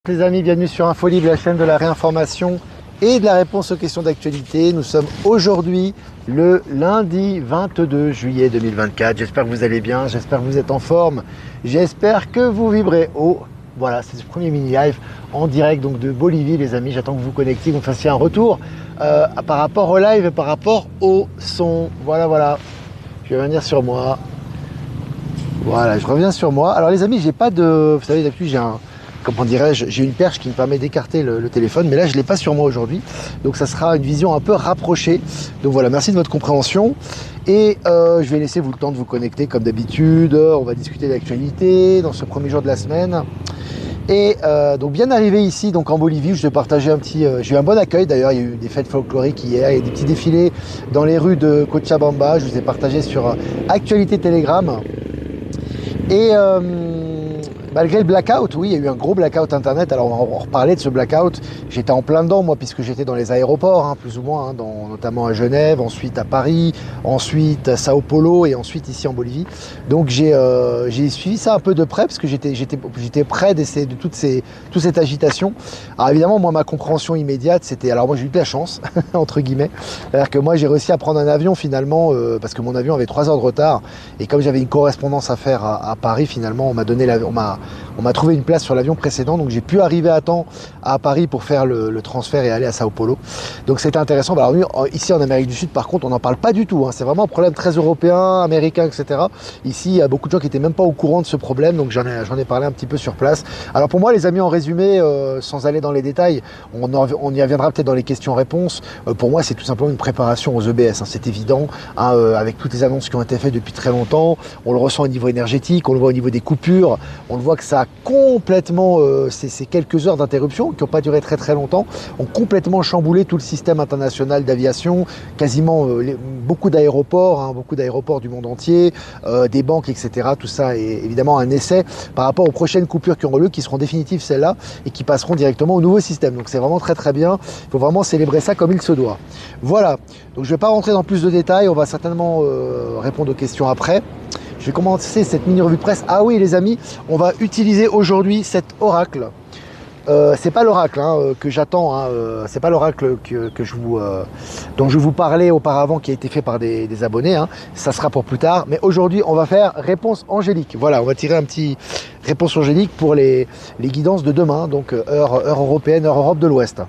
Les amis, bienvenue sur InfoLibre, la chaîne de la réinformation et de la réponse aux questions d'actualité. Nous sommes aujourd'hui le lundi 22 juillet 2024. J'espère que vous allez bien, j'espère que vous êtes en forme, j'espère que vous vibrez haut. Voilà, c'est ce premier mini-live en direct donc de Bolivie, les amis. J'attends que vous vous connectiez, que vous fassiez un retour par rapport au live et par rapport au son. Voilà. Je vais venir sur moi. Voilà, je reviens sur moi. Alors les amis, j'ai pas de... Vous savez, d'habitude, comment dirais-je, j'ai une perche qui me permet d'écarter le téléphone, mais là je ne l'ai pas sur moi aujourd'hui, donc ça sera une vision un peu rapprochée. Donc voilà, merci de votre compréhension et je vais laisser vous le temps de vous connecter comme d'habitude. On va discuter d'actualité dans ce premier jour de la semaine. Et donc bien arrivé ici donc en Bolivie, je vais partager un petit... j'ai eu un bon accueil d'ailleurs, il y a eu des fêtes folkloriques hier, il y a des petits défilés dans les rues de Cochabamba, je vous ai partagé sur Actualité Telegram. Et malgré le blackout, oui, il y a eu un gros blackout internet. Alors on va en reparler de ce blackout. J'étais en plein dedans moi, puisque j'étais dans les aéroports, plus ou moins, notamment à Genève, ensuite à Paris, ensuite à Sao Paulo et ensuite ici en Bolivie. Donc j'ai suivi ça un peu de près parce que j'étais près de toute cette agitation. Alors évidemment, moi ma compréhension immédiate, c'était, alors moi j'ai eu de la chance entre guillemets, c'est-à-dire que moi j'ai réussi à prendre un avion finalement parce que mon avion avait 3 heures de retard et comme j'avais une correspondance à faire à Paris, finalement on m'a trouvé une place sur l'avion précédent, donc j'ai pu arriver à temps à Paris pour faire le transfert et aller à Sao Paulo. Donc c'était intéressant. Alors ici en Amérique du Sud, par contre, on n'en parle pas du tout. C'est vraiment un problème très européen, américain, etc. Ici, il y a beaucoup de gens qui n'étaient même pas au courant de ce problème, donc j'en ai parlé un petit peu sur place. Alors pour moi, les amis, en résumé, sans aller dans les détails, on y reviendra peut-être dans les questions-réponses. Pour moi, c'est tout simplement une préparation aux EBS, c'est évident, avec toutes les annonces qui ont été faites depuis très longtemps. On le ressent au niveau énergétique, on le voit au niveau des coupures, on le voit que ça a complètement, ces quelques heures d'interruption qui n'ont pas duré très très longtemps, ont complètement chamboulé tout le système international d'aviation, quasiment beaucoup d'aéroports du monde entier, des banques, etc. Tout ça est évidemment un essai par rapport aux prochaines coupures qui auront lieu, qui seront définitives celles-là et qui passeront directement au nouveau système. Donc c'est vraiment très très bien, il faut vraiment célébrer ça comme il se doit. Voilà, donc je ne vais pas rentrer dans plus de détails, on va certainement répondre aux questions après. Je vais commencer cette mini revue de presse. Ah oui les amis, on va utiliser aujourd'hui cet oracle. C'est pas l'oracle que j'attends, c'est pas l'oracle dont je vous parlais auparavant, qui a été fait par des abonnés, ça sera pour plus tard, mais aujourd'hui on va faire réponse angélique. Voilà, on va tirer un petit réponse angélique pour les guidances de demain, donc heure européenne, heure Europe de l'Ouest.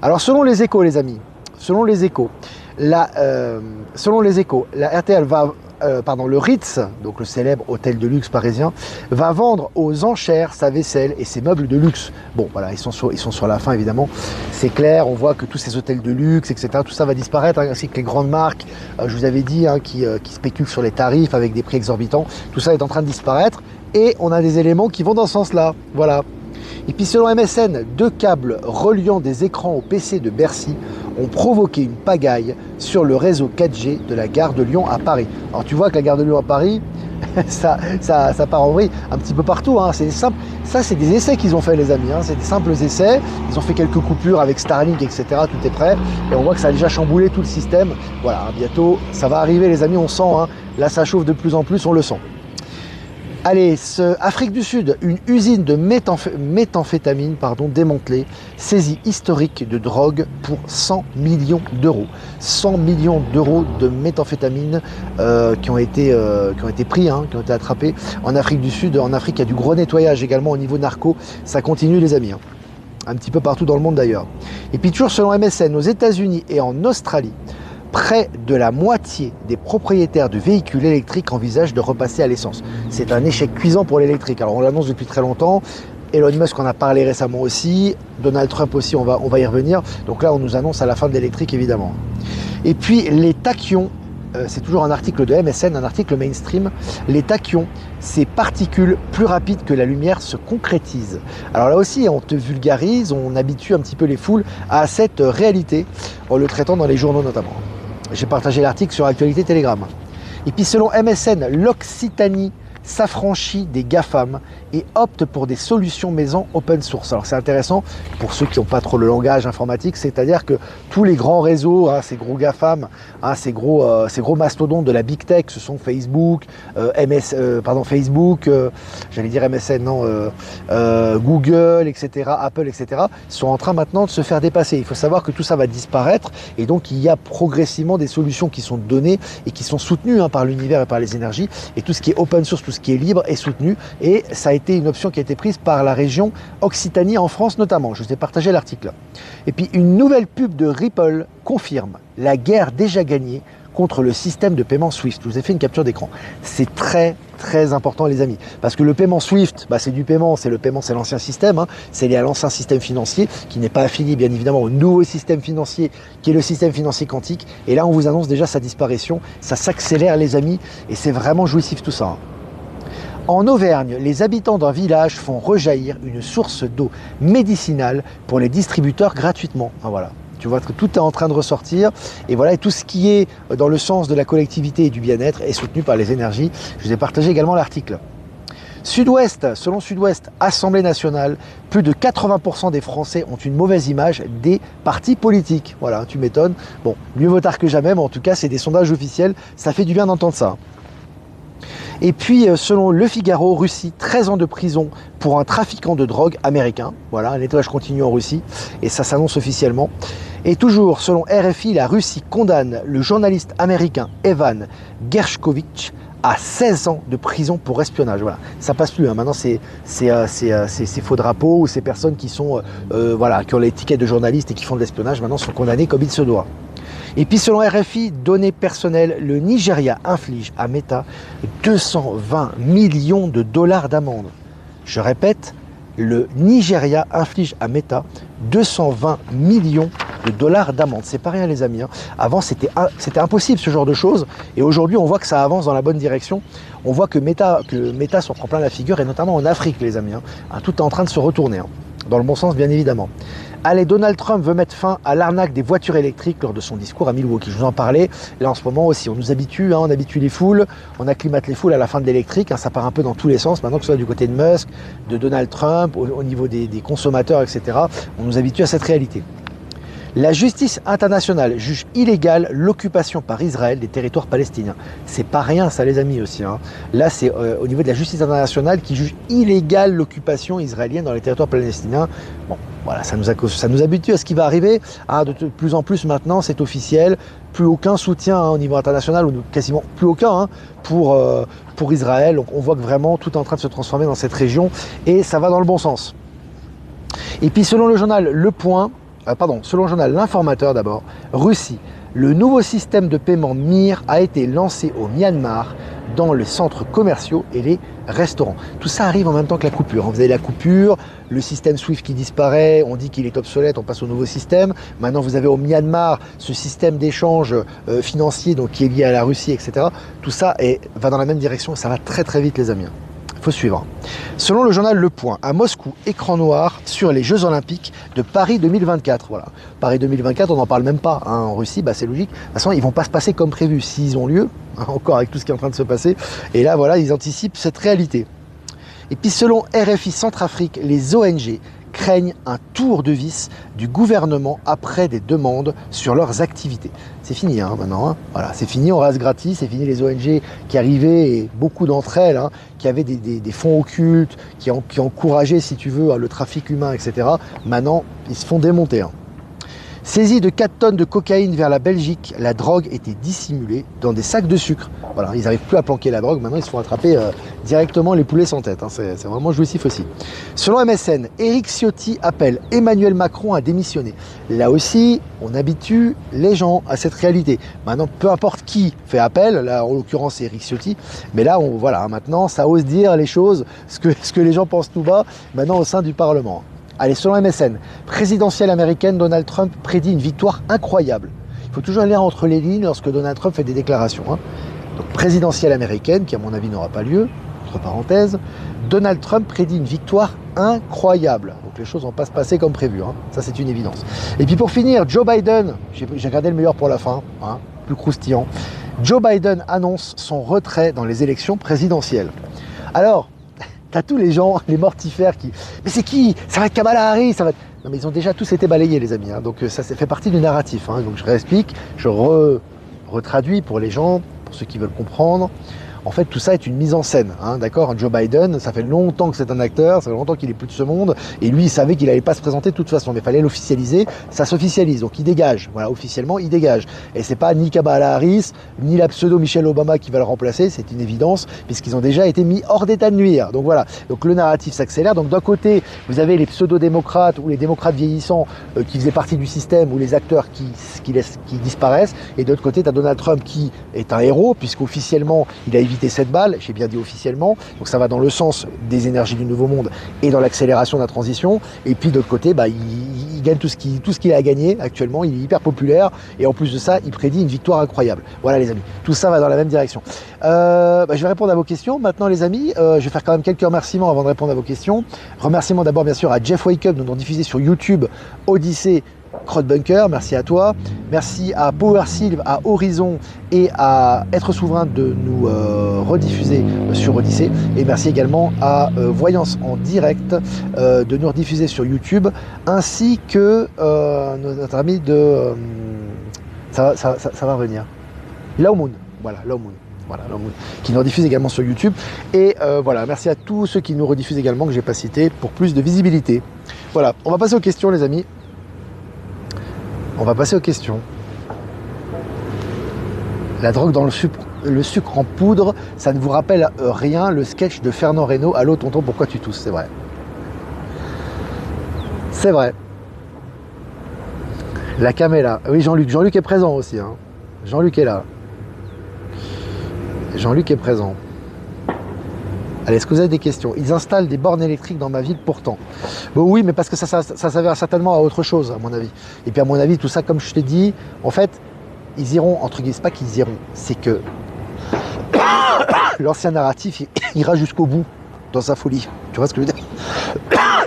Alors selon les échos les amis, selon les échos, la RTL va... le Ritz, donc le célèbre hôtel de luxe parisien, va vendre aux enchères sa vaisselle et ses meubles de luxe. Bon, voilà, ils sont sur la fin évidemment, c'est clair, on voit que tous ces hôtels de luxe, etc., tout ça va disparaître, ainsi que les grandes marques, je vous avais dit, qui spéculent sur les tarifs avec des prix exorbitants, tout ça est en train de disparaître, et on a des éléments qui vont dans ce sens-là, voilà. Et puis selon MSN, 2 câbles reliant des écrans au PC de Bercy ont provoqué une pagaille sur le réseau 4G de la gare de Lyon à Paris. Alors tu vois que la gare de Lyon à Paris, ça part en vrille un petit peu partout, c'est simple. Ça c'est des essais qu'ils ont fait les amis, c'est des simples essais. Ils ont fait quelques coupures avec Starlink, etc. Tout est prêt et on voit que ça a déjà chamboulé tout le système. Voilà, bientôt ça va arriver les amis, on sent, là ça chauffe de plus en plus, on le sent. Allez, Afrique du Sud, une usine de méthamphétamine démantelée, saisie historique de drogue pour 100 millions d'euros. 100 millions d'euros de méthamphétamine qui ont été pris, qui ont été attrapés en Afrique du Sud. En Afrique, il y a du gros nettoyage également au niveau narco. Ça continue les amis, un petit peu partout dans le monde d'ailleurs. Et puis toujours selon MSN, aux États-Unis et en Australie, près de la moitié des propriétaires de véhicules électriques envisagent de repasser à l'essence. C'est un échec cuisant pour l'électrique. Alors on l'annonce depuis très longtemps. Elon Musk en a parlé récemment aussi. Donald Trump aussi, on va y revenir. Donc là, on nous annonce à la fin de l'électrique évidemment. Et puis les tachyons, c'est toujours un article de MSN, un article mainstream. Les tachyons, ces particules plus rapides que la lumière se concrétisent. Alors là aussi, on te vulgarise, on habitue un petit peu les foules à cette réalité en le traitant dans les journaux notamment. J'ai partagé l'article sur Actualité Telegram. Et puis selon MSN, l'Occitanie s'affranchit des GAFAM et optent pour des solutions maison open source. Alors c'est intéressant pour ceux qui n'ont pas trop le langage informatique, c'est-à-dire que tous les grands réseaux, ces gros GAFAM, ces gros mastodontes de la big tech, ce sont Facebook, j'allais dire MSN, non, Google, etc., Apple, etc., sont en train maintenant de se faire dépasser. Il faut savoir que tout ça va disparaître et donc il y a progressivement des solutions qui sont données et qui sont soutenues par l'univers et par les énergies, et tout ce qui est open source, tout ce qui est libre est soutenu, et ça a été une option qui a été prise par la région Occitanie en France notamment. Je vous ai partagé l'article. Et puis une nouvelle pub de Ripple confirme la guerre déjà gagnée contre le système de paiement SWIFT. Je vous ai fait une capture d'écran. C'est très important les amis, parce que le paiement SWIFT, c'est du paiement, c'est l'ancien système, c'est lié à l'ancien système financier qui n'est pas affilié bien évidemment au nouveau système financier qui est le système financier quantique, et là on vous annonce déjà sa disparition, ça s'accélère les amis, et c'est vraiment jouissif tout ça. En Auvergne, les habitants d'un village font rejaillir une source d'eau médicinale pour les distributeurs gratuitement. Voilà. Tu vois que tout est en train de ressortir, et voilà, et tout ce qui est dans le sens de la collectivité et du bien-être est soutenu par les énergies. Je vous ai partagé également l'article. Sud-Ouest, selon Sud-Ouest, Assemblée nationale, plus de 80% des Français ont une mauvaise image des partis politiques. Voilà, tu m'étonnes. Bon, mieux vaut tard que jamais, mais en tout cas, c'est des sondages officiels, ça fait du bien d'entendre ça. Et puis, selon Le Figaro, Russie, 13 ans de prison pour un trafiquant de drogue américain. Voilà, un nettoyage continu en Russie, et ça s'annonce officiellement. Et toujours, selon RFI, la Russie condamne le journaliste américain Evan Gershkovich à 16 ans de prison pour espionnage. Voilà, ça passe plus. Maintenant, ces faux drapeaux ou ces personnes qui sont, qui ont l'étiquette de journaliste et qui font de l'espionnage, maintenant sont condamnées comme il se doit. Et puis selon RFI, données personnelles, le Nigeria inflige à Meta 220 millions de dollars d'amende. Je répète, le Nigeria inflige à Meta 220 millions de dollars d'amende. C'est pas rien les amis. Avant c'était impossible ce genre de choses, et aujourd'hui on voit que ça avance dans la bonne direction. On voit que Meta s'en prend plein la figure, et notamment en Afrique les amis. Tout est en train de se retourner, dans le bon sens bien évidemment. Allez, Donald Trump veut mettre fin à l'arnaque des voitures électriques lors de son discours à Milwaukee. Je vous en parlais, là en ce moment aussi, on nous habitue, on habitue les foules, on acclimate les foules à la fin de l'électrique, ça part un peu dans tous les sens, maintenant que ce soit du côté de Musk, de Donald Trump, au niveau des consommateurs, etc. On nous habitue à cette réalité. La justice internationale juge illégale l'occupation par Israël des territoires palestiniens. C'est pas rien ça les amis aussi. Là c'est au niveau de la justice internationale qui juge illégale l'occupation israélienne dans les territoires palestiniens. Bon, voilà, ça nous habitue à ce qui va arriver. De plus en plus maintenant, c'est officiel. Plus aucun soutien au niveau international, ou quasiment plus aucun pour Israël. Donc on voit que vraiment tout est en train de se transformer dans cette région, et ça va dans le bon sens. Et puis selon le journal selon le journal L'Informateur d'abord, Russie, le nouveau système de paiement MIR a été lancé au Myanmar dans les centres commerciaux et les restaurants. Tout ça arrive en même temps que la coupure. Vous avez la coupure, le système SWIFT qui disparaît, on dit qu'il est obsolète, on passe au nouveau système. Maintenant vous avez au Myanmar ce système d'échange financier qui est lié à la Russie, etc. Tout ça va dans la même direction, et ça va très très vite les amis. Il faut suivre. Selon le journal Le Point, à Moscou, écran noir sur les Jeux Olympiques de Paris 2024. Voilà. Paris 2024, on n'en parle même pas. En Russie, c'est logique. De toute façon, ils ne vont pas se passer comme prévu s'ils ont lieu, encore avec tout ce qui est en train de se passer. Et là, voilà, ils anticipent cette réalité. Et puis, selon RFI Centrafrique, les ONG craignent un tour de vis du gouvernement après des demandes sur leurs activités. C'est fini maintenant, voilà, c'est fini, on rase gratis, c'est fini les ONG qui arrivaient, et beaucoup d'entre elles, qui avaient des fonds occultes, qui encourageaient, si tu veux, le trafic humain, etc. Maintenant, ils se font démonter. Saisie de 4 tonnes de cocaïne vers la Belgique, la drogue était dissimulée dans des sacs de sucre. Voilà, ils n'arrivent plus à planquer la drogue, maintenant ils se font attraper directement les poulets sans tête. C'est vraiment jouissif aussi. Selon MSN, Éric Ciotti appelle Emmanuel Macron à démissionner. Là aussi, on habitue les gens à cette réalité. Maintenant, peu importe qui fait appel, là en l'occurrence c'est Éric Ciotti, mais là, maintenant ça ose dire les choses, ce que les gens pensent tout bas, maintenant au sein du Parlement. Allez, selon MSN, présidentielle américaine, Donald Trump prédit une victoire incroyable. Il faut toujours lire entre les lignes lorsque Donald Trump fait des déclarations. Donc, présidentielle américaine, qui à mon avis n'aura pas lieu, entre parenthèses, Donald Trump prédit une victoire incroyable. Donc les choses vont pas se passer comme prévu, ça c'est une évidence. Et puis pour finir, Joe Biden, j'ai gardé le meilleur pour la fin, plus croustillant. Joe Biden annonce son retrait dans les élections présidentielles. Alors, t'as tous les gens, les mortifères qui... Mais c'est qui? Ça va être Kamala Harris, ça va être... Non mais ils ont déjà tous été balayés les amis, hein. Donc ça fait partie du narratif, hein. Donc je réexplique, je retraduis pour les gens, pour ceux qui veulent comprendre. En fait, tout ça est une mise en scène, hein, d'accord? Joe Biden, ça fait longtemps que c'est un acteur, ça fait longtemps qu'il est plus de ce monde, et lui, il savait qu'il n'allait pas se présenter de toute façon, mais il fallait l'officialiser, ça s'officialise, donc il dégage, voilà, officiellement, il dégage. Et c'est pas ni Kamala Harris, ni la pseudo Michelle Obama qui va le remplacer, c'est une évidence, puisqu'ils ont déjà été mis hors d'état de nuire. Donc voilà, donc le narratif s'accélère. Donc d'un côté, vous avez les pseudo-démocrates ou les démocrates vieillissants qui faisaient partie du système, ou les acteurs qui disparaissent, et de l'autre côté, tu as Donald Trump qui est un héros, puisqu'officiellement, il a évité cette balle, j'ai bien dit officiellement, donc ça va dans le sens des énergies du nouveau monde et dans l'accélération de la transition, et puis de l'autre côté, il gagne tout ce qu'il a à gagner actuellement, il est hyper populaire, et en plus de ça, il prédit une victoire incroyable. Voilà les amis, tout ça va dans la même direction. Je vais répondre à vos questions. Maintenant les amis, je vais faire quand même quelques remerciements avant de répondre à vos questions. Remerciements d'abord bien sûr à Jeff Wake Up, nous avons diffusé sur YouTube Odyssée Crowdbunker, merci à toi. Merci à Power Sylve, à Horizon et à Être Souverain de nous rediffuser sur Odyssée. Et merci également à Voyance en direct de nous rediffuser sur YouTube, ainsi que notre ami de... ça va revenir. Laomoon, voilà, Laomoon. Voilà, qui nous rediffuse également sur YouTube. Et voilà, merci à tous ceux qui nous rediffusent également, que je n'ai pas cité, pour plus de visibilité. Voilà, on va passer aux questions les amis. On va passer aux questions. La drogue dans le sucre en poudre, ça ne vous rappelle rien, le sketch de Fernand Reynaud. Allô tonton, pourquoi tu tousses? C'est vrai. C'est vrai. La caméra. Oui, Jean-Luc. Jean-Luc est présent aussi, hein. Jean-Luc est là. Jean-Luc est présent. Allez, est-ce que vous avez des questions? Ils installent des bornes électriques dans ma ville pourtant. Bon, oui, mais parce que ça s'avère certainement à autre chose, à mon avis. Et puis, à mon avis, tout ça, comme je t'ai dit, en fait, ils iront, entre guillemets, c'est pas qu'ils iront, c'est que l'ancien narratif il ira jusqu'au bout dans sa folie. Tu vois ce que je veux dire?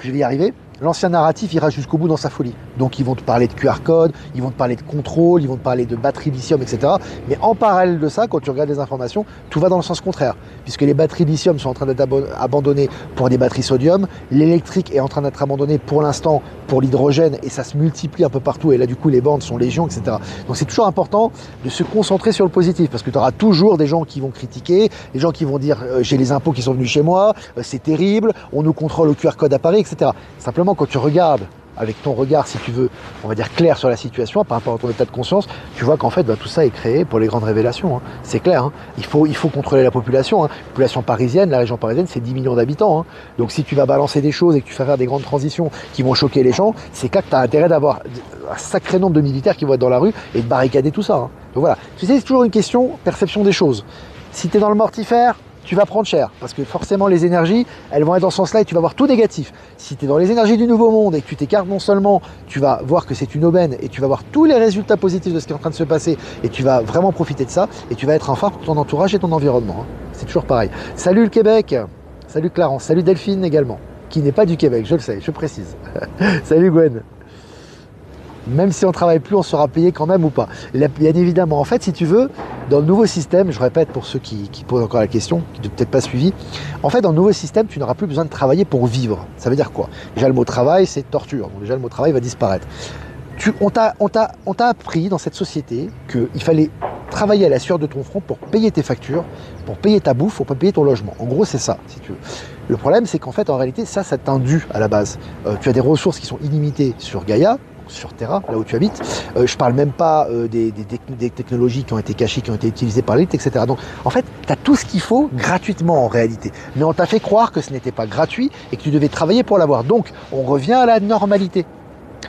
Je vais y arriver. L'ancien narratif ira jusqu'au bout dans sa folie. Donc ils vont te parler de QR code, ils vont te parler de contrôle, ils vont te parler de batterie lithium, etc. Mais en parallèle de ça, quand tu regardes les informations, tout va dans le sens contraire. Puisque les batteries lithium sont en train d'être abandonnées pour des batteries sodium, l'électrique est en train d'être abandonné pour l'instant pour l'hydrogène, et ça se multiplie un peu partout, et là du coup les bandes sont légion, etc. Donc c'est toujours important de se concentrer sur le positif, parce que tu auras toujours des gens qui vont critiquer, des gens qui vont dire j'ai les impôts qui sont venus chez moi, c'est terrible, on nous contrôle au QR code à Paris, etc. Simplement quand tu regardes avec ton regard, si tu veux, on va dire clair sur la situation par rapport à ton état de conscience, tu vois qu'en fait tout ça est créé pour les grandes révélations, hein. C'est clair, hein. Il faut contrôler la population, hein. La population parisienne, la région parisienne, c'est 10 millions d'habitants, hein. Donc si tu vas balancer des choses et que tu fais faire des grandes transitions qui vont choquer les gens, c'est clair que tu as intérêt d'avoir un sacré nombre de militaires qui vont être dans la rue et de barricader tout ça, hein. Donc voilà, tu sais, c'est toujours une question perception des choses. Si tu es dans le mortifère, tu vas prendre cher, parce que forcément les énergies, elles vont être dans ce sens-là et tu vas voir tout négatif. Si tu es dans les énergies du nouveau monde et que tu t'écartes, non seulement tu vas voir que c'est une aubaine et tu vas voir tous les résultats positifs de ce qui est en train de se passer et tu vas vraiment profiter de ça et tu vas être un phare pour ton entourage et ton environnement, hein. C'est toujours pareil. Salut le Québec, salut Clarence, salut Delphine également, qui n'est pas du Québec, je le sais, je précise. Salut Gwen. Même si on ne travaille plus, on sera payé quand même ou pas. Bien évidemment, en fait, si tu veux, dans le nouveau système, je répète pour ceux qui posent encore la question, qui n'ont peut-être pas suivi, en fait, dans le nouveau système, tu n'auras plus besoin de travailler pour vivre. Ça veut dire quoi? Déjà, le mot travail, c'est torture. Donc déjà, le mot travail va disparaître. On t'a appris dans cette société qu'il fallait travailler à la sueur de ton front pour payer tes factures, pour payer ta bouffe, pour payer ton logement. En gros, c'est ça, si tu veux. Le problème, c'est qu'en fait, en réalité, ça t'induit à la base. Tu as des ressources qui sont illimitées sur Gaïa, sur Terra, là où tu habites. Je parle même pas des technologies qui ont été cachées, qui ont été utilisées par l'élite, etc. Donc, en fait, tu as tout ce qu'il faut gratuitement en réalité. Mais on t'a fait croire que ce n'était pas gratuit et que tu devais travailler pour l'avoir. Donc, on revient à la normalité.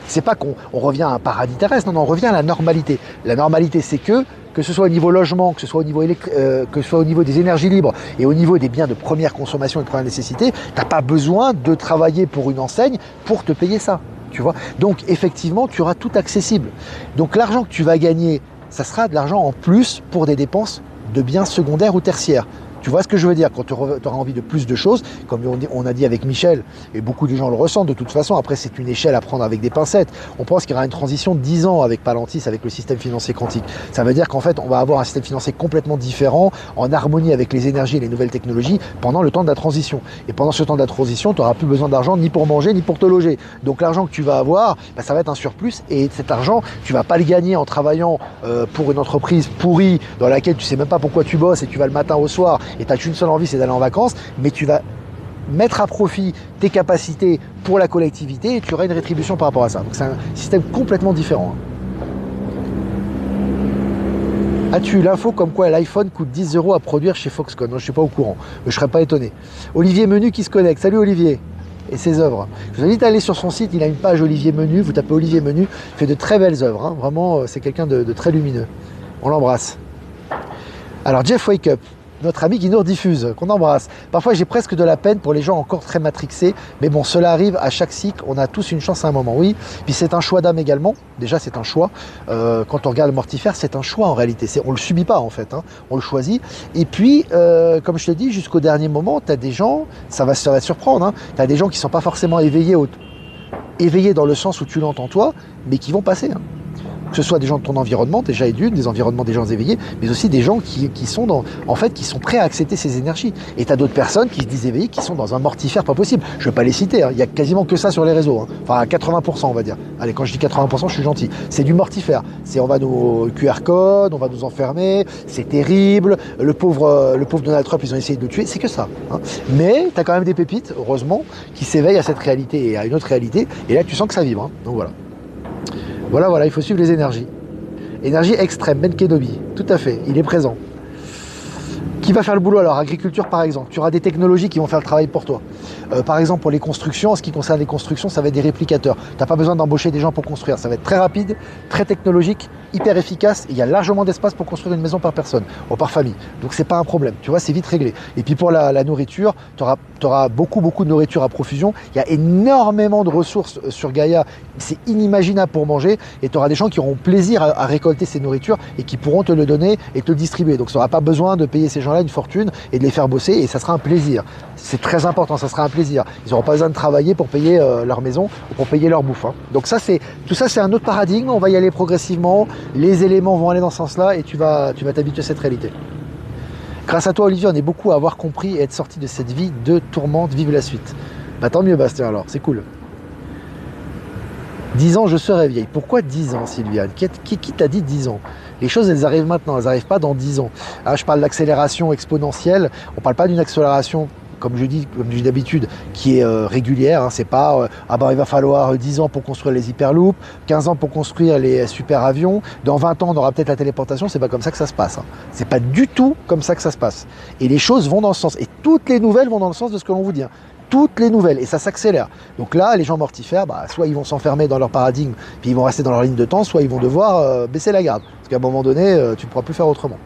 C'est pas qu'on revient à un paradis terrestre, non, on revient à la normalité. La normalité, c'est que ce soit au niveau logement, que ce soit au niveau des énergies libres et au niveau des biens de première consommation et de première nécessité, tu n'as pas besoin de travailler pour une enseigne pour te payer ça. Tu vois, donc effectivement, tu auras tout accessible. Donc l'argent que tu vas gagner, ça sera de l'argent en plus pour des dépenses de biens secondaires ou tertiaires. Tu vois ce que je veux dire? Quand tu auras envie de plus de choses, comme on a dit avec Michel, et beaucoup de gens le ressentent de toute façon, après c'est une échelle à prendre avec des pincettes. On pense qu'il y aura une transition de 10 ans avec Palantir, avec le système financier quantique. Ça veut dire qu'en fait, on va avoir un système financier complètement différent, en harmonie avec les énergies et les nouvelles technologies pendant le temps de la transition. Et pendant ce temps de la transition, tu n'auras plus besoin d'argent ni pour manger, ni pour te loger. Donc l'argent que tu vas avoir, bah, ça va être un surplus, et cet argent, tu vas pas le gagner en travaillant pour une entreprise pourrie dans laquelle tu sais même pas pourquoi tu bosses et tu vas le matin au soir et tu n'as qu'une seule envie, c'est d'aller en vacances, mais tu vas mettre à profit tes capacités pour la collectivité et tu auras une rétribution par rapport à ça. Donc c'est un système complètement différent. As-tu l'info comme quoi l'iPhone coûte 10 € à produire chez Foxconn? Non, je ne suis pas au courant, mais je ne serais pas étonné. Olivier Menu qui se connecte. Salut Olivier et ses œuvres. Je vous invite à aller sur son site, il a une page Olivier Menu, vous tapez Olivier Menu, il fait de très belles œuvres, hein. Vraiment c'est quelqu'un de très lumineux. On l'embrasse. Alors Jeff Wake Up, notre ami qui nous rediffuse, qu'on embrasse. Parfois j'ai presque de la peine pour les gens encore très matrixés, mais bon, cela arrive à chaque cycle, on a tous une chance à un moment, oui. Puis c'est un choix d'âme également, déjà c'est un choix. Quand on regarde le mortifère, c'est un choix en réalité, on le subit pas en fait, hein. On le choisit. Et puis, comme je te dis, jusqu'au dernier moment, tu as des gens, ça va te surprendre, hein, tu as des gens qui ne sont pas forcément éveillés dans le sens où tu l'entends toi, mais qui vont passer, hein. Que ce soit des gens de ton environnement déjà et des environnements des gens éveillés, mais aussi des gens qui sont qui sont prêts à accepter ces énergies. Et tu as d'autres personnes qui se disent éveillées, qui sont dans un mortifère pas possible. Je ne vais pas les citer, hein. Il y a quasiment que ça sur les réseaux, hein. Enfin à 80% on va dire. Allez, quand je dis 80%, je suis gentil. C'est du mortifère. On va nous QR code, on va nous enfermer, c'est terrible. Le pauvre Donald Trump, ils ont essayé de le tuer, c'est que ça, hein. Mais tu as quand même des pépites, heureusement, qui s'éveillent à cette réalité et à une autre réalité. Et là tu sens que ça vibre, hein. Donc voilà. Voilà, il faut suivre les énergies. Énergie extrême, Ben Kenobi, tout à fait, il est présent. Qui va faire le boulot alors? Agriculture par exemple, tu auras des technologies qui vont faire le travail pour toi. Par exemple pour les constructions, en ce qui concerne les constructions, ça va être des réplicateurs. Tu n'as pas besoin d'embaucher des gens pour construire, ça va être très rapide, très technologique, hyper efficace, et il y a largement d'espace pour construire une maison par personne, ou par famille. Donc c'est pas un problème, tu vois, c'est vite réglé. Et puis pour la nourriture, tu auras beaucoup de nourriture à profusion. Il y a énormément de ressources sur Gaïa, c'est inimaginable pour manger, et tu auras des gens qui auront plaisir à récolter ces nourritures et qui pourront te le donner et te le distribuer. Donc tu n'auras pas besoin de payer ces gens-là une fortune et de les faire bosser, et ça sera un plaisir. C'est très important, ça sera un plaisir. Ils n'auront pas besoin de travailler pour payer leur maison ou pour payer leur bouffe, hein. Donc tout ça c'est un autre paradigme, on va y aller progressivement, les éléments vont aller dans ce sens-là et tu vas t'habituer à cette réalité. Grâce à toi Olivier, on est beaucoup à avoir compris et être sorti de cette vie de tourmente, vive la suite. Bah tant mieux Bastien alors, c'est cool. 10 ans, je serai vieille. Pourquoi 10 ans, Sylviane? Qui t'a dit 10 ans? Les choses, elles arrivent maintenant, elles n'arrivent pas dans 10 ans. Ah, je parle d'accélération exponentielle, on ne parle pas d'une accélération, comme je dis d'habitude, qui est régulière, hein. C'est pas il va falloir 10 ans pour construire les hyperloops, 15 ans pour construire les super avions, dans 20 ans on aura peut-être la téléportation. C'est pas comme ça que ça se passe, hein. C'est pas du tout comme ça que ça se passe. Et les choses vont dans ce sens, et toutes les nouvelles vont dans le sens de ce que l'on vous dit, hein. Toutes les nouvelles, et ça s'accélère. Donc là, les gens mortifères, soit ils vont s'enfermer dans leur paradigme, puis ils vont rester dans leur ligne de temps, soit ils vont devoir baisser la garde. Parce qu'à un moment donné, tu ne pourras plus faire autrement.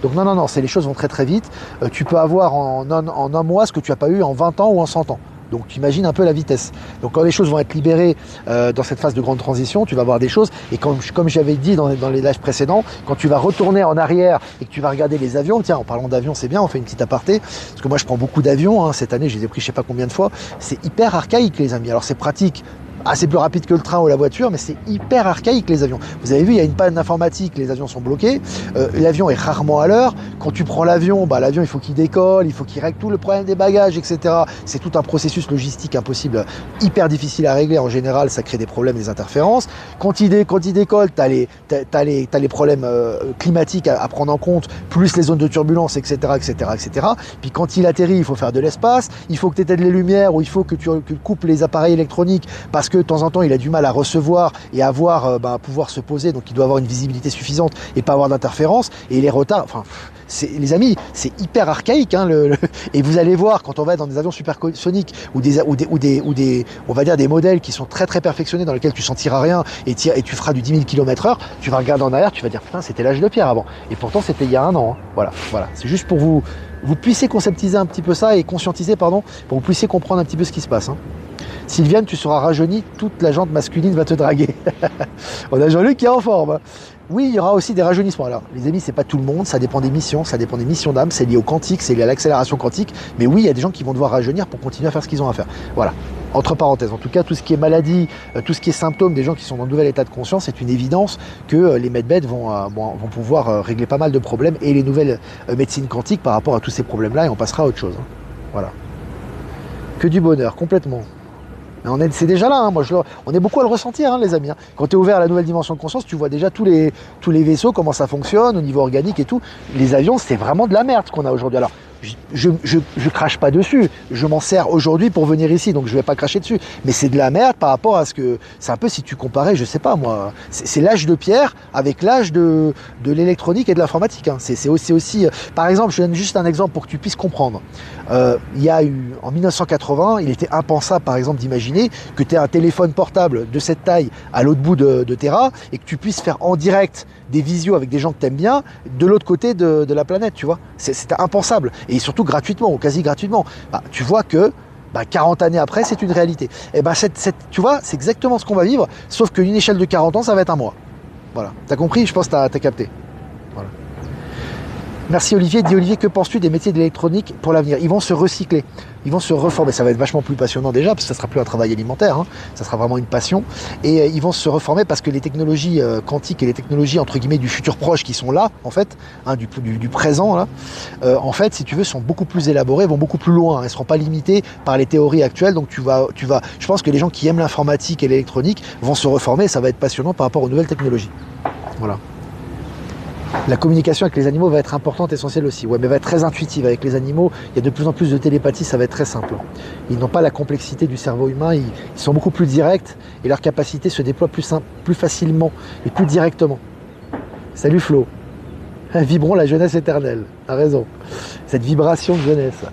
Donc non, les choses vont très vite. Tu peux avoir en un mois ce que tu n'as pas eu en 20 ans ou en 100 ans. Donc tu imagines un peu la vitesse. Donc quand les choses vont être libérées dans cette phase de grande transition, tu vas voir des choses. Et comme j'avais dit dans les lives précédents, quand tu vas retourner en arrière et que tu vas regarder les avions, tiens, en parlant d'avions, c'est bien, on fait une petite aparté, parce que moi je prends beaucoup d'avions, hein, cette année je les ai pris je sais pas combien de fois. C'est hyper archaïque les amis. Alors c'est pratique, assez plus rapide que le train ou la voiture, mais c'est hyper archaïque les avions. Vous avez vu, il y a une panne informatique, les avions sont bloqués, l'avion est rarement à l'heure. Quand tu prends l'avion, l'avion il faut qu'il décolle, il faut qu'il règle tout le problème des bagages, etc. C'est tout un processus logistique impossible, hyper difficile à régler. En général, ça crée des problèmes, des interférences. Quand il décolle, t'as les problèmes climatiques à prendre en compte, plus les zones de turbulence, etc. Puis quand il atterrit, il faut faire de l'espace, il faut que tu aies de les lumières, ou il faut que tu coupes les appareils électroniques, parce que de temps en temps il a du mal à recevoir et à pouvoir se poser, donc il doit avoir une visibilité suffisante et pas avoir d'interférence, et les retards, les amis, c'est hyper archaïque, hein, et vous allez voir quand on va dans des avions supersoniques ou on va dire des modèles qui sont très perfectionnés, dans lesquels tu sentiras rien et tu feras du 10 000 km/h, tu vas regarder en arrière, tu vas dire putain, c'était l'âge de pierre avant, et pourtant c'était il y a un an, hein. Voilà, c'est juste pour vous puissiez conceptiser un petit peu ça et conscientiser, pour que vous puissiez comprendre un petit peu ce qui se passe, hein. Sylviane, tu seras rajeunie, toute la jante masculine va te draguer. On a Jean-Luc qui est en forme, hein. Oui, il y aura aussi des rajeunissements. Alors, les amis, c'est pas tout le monde, ça dépend des missions d'âme, c'est lié au quantique, c'est lié à l'accélération quantique. Mais oui, il y a des gens qui vont devoir rajeunir pour continuer à faire ce qu'ils ont à faire. Voilà. Entre parenthèses, en tout cas, tout ce qui est maladie, tout ce qui est symptômes des gens qui sont dans un nouvel état de conscience, c'est une évidence que les medbeds vont pouvoir régler pas mal de problèmes et les nouvelles médecines quantiques par rapport à tous ces problèmes-là, et on passera à autre chose. Hein. Voilà. Que du bonheur, complètement. C'est déjà là, hein. On est beaucoup à le ressentir, hein, les amis. Hein. Quand tu es ouvert à la nouvelle dimension de conscience, tu vois déjà tous les vaisseaux, comment ça fonctionne au niveau organique et tout. Les avions, c'est vraiment de la merde ce qu'on a aujourd'hui. Alors, je crache pas dessus, je m'en sers aujourd'hui pour venir ici, donc je vais pas cracher dessus. Mais c'est de la merde par rapport à ce que... C'est un peu si tu comparais, je sais pas moi, c'est l'âge de pierre avec l'âge de l'électronique et de l'informatique. Hein. C'est aussi... Par exemple, je donne juste un exemple pour que tu puisses comprendre. Il y a eu, en 1980, il était impensable par exemple d'imaginer que tu aies un téléphone portable de cette taille à l'autre bout de Terra et que tu puisses faire en direct des visios avec des gens que tu aimes bien de l'autre côté de la planète, tu vois. C'était impensable. Et surtout gratuitement, ou quasi gratuitement. Bah, tu vois que 40 années après, c'est une réalité. Et tu vois, c'est exactement ce qu'on va vivre, sauf qu'une échelle de 40 ans, ça va être un mois. Voilà. T'as compris? Je pense que t'as capté. Voilà. Merci Olivier. Dis Olivier, que penses-tu des métiers de l'électronique pour l'avenir? Ils vont se recycler, ils vont se reformer. Ça va être vachement plus passionnant déjà, parce que ça sera plus un travail alimentaire, hein. Ça sera vraiment une passion. Et ils vont se reformer parce que les technologies quantiques et les technologies entre guillemets du futur proche qui sont là, en fait, hein, du présent, là, en fait, si tu veux, sont beaucoup plus élaborées, vont beaucoup plus loin. Elles ne seront pas limitées par les théories actuelles. Donc je pense que les gens qui aiment l'informatique et l'électronique vont se reformer. Et ça va être passionnant par rapport aux nouvelles technologies. Voilà. La communication avec les animaux va être importante, essentielle aussi. Ouais, mais va être très intuitive avec les animaux. Il y a de plus en plus de télépathie, ça va être très simple. Ils n'ont pas la complexité du cerveau humain, ils sont beaucoup plus directs et leur capacité se déploie plus facilement et plus directement. Salut Flo. Vibrons la jeunesse éternelle. T'as raison. Cette vibration de jeunesse.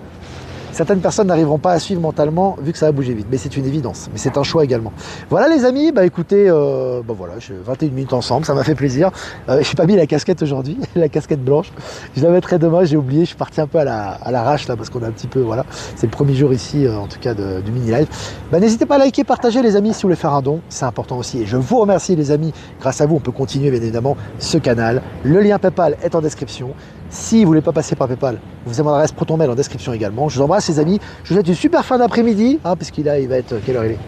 Certaines personnes n'arriveront pas à suivre mentalement vu que ça va bouger vite, mais c'est une évidence, mais c'est un choix également. Voilà les amis, écoutez, voilà, 21 minutes ensemble, ça m'a fait plaisir. Je n'ai pas mis la casquette aujourd'hui, la casquette blanche, je la mettrai demain, j'ai oublié, je suis parti un peu à l'arrache là parce qu'on a un petit peu, voilà, c'est le premier jour ici en tout cas du mini-live. N'hésitez pas à liker, partager les amis si vous voulez faire un don, c'est important aussi. Et je vous remercie les amis, grâce à vous on peut continuer bien évidemment ce canal. Le lien PayPal est en description. Si vous ne voulez pas passer par PayPal, vous avez mon adresse ProtonMail en description également. Je vous embrasse les amis. Je vous souhaite une super fin d'après-midi, hein, parce qu'il va être... Quelle heure il est?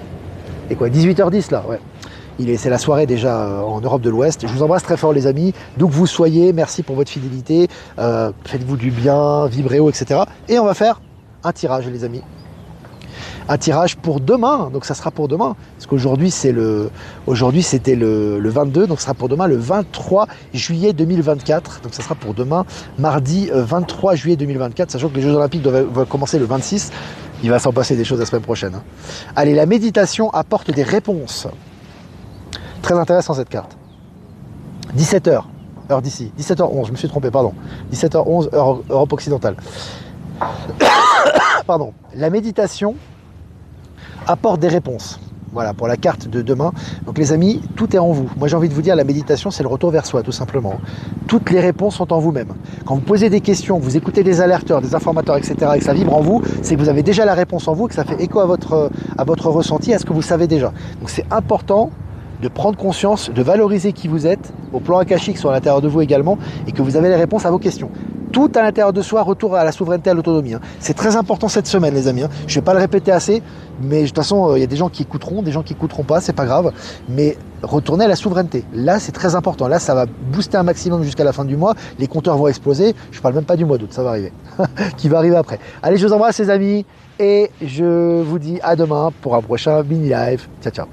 Et quoi, 18h10 là, ouais. C'est la soirée déjà en Europe de l'Ouest. Je vous embrasse très fort les amis, d'où que vous soyez. Merci pour votre fidélité. Faites-vous du bien, vibrez haut, etc. Et on va faire un tirage les amis. Un tirage pour demain, donc ça sera pour demain, parce qu'aujourd'hui c'était le 22, donc ça sera pour demain le 23 juillet 2024, donc ça sera pour demain, mardi 23 juillet 2024, sachant que les Jeux Olympiques doivent commencer le 26, il va s'en passer des choses la semaine prochaine. Hein. Allez, la méditation apporte des réponses. Très intéressant cette carte. 17h, heure d'ici, 17h11, je me suis trompé, pardon, 17h11, heure Europe occidentale. Pardon, la méditation apporte des réponses. Voilà, pour la carte de demain. Donc les amis, tout est en vous. Moi j'ai envie de vous dire, la méditation, c'est le retour vers soi, tout simplement. Toutes les réponses sont en vous-même. Quand vous posez des questions, vous écoutez des alerteurs, des informateurs, etc., et que ça vibre en vous, c'est que vous avez déjà la réponse en vous, que ça fait écho à votre ressenti, à ce que vous savez déjà. Donc c'est important de prendre conscience, de valoriser qui vous êtes, au plan akashique sont à l'intérieur de vous également, et que vous avez les réponses à vos questions. Tout à l'intérieur de soi, retour à la souveraineté, à l'autonomie. Hein. C'est très important cette semaine, les amis. Hein. Je ne vais pas le répéter assez, mais de toute façon, il y a des gens qui écouteront, des gens qui n'écouteront pas, c'est pas grave. Mais retournez à la souveraineté. Là, c'est très important. Là, ça va booster un maximum jusqu'à la fin du mois. Les compteurs vont exploser. Je ne parle même pas du mois d'août, ça va arriver. Qui va arriver après. Allez, je vous embrasse, les amis. Et je vous dis à demain pour un prochain mini-live. Ciao, ciao.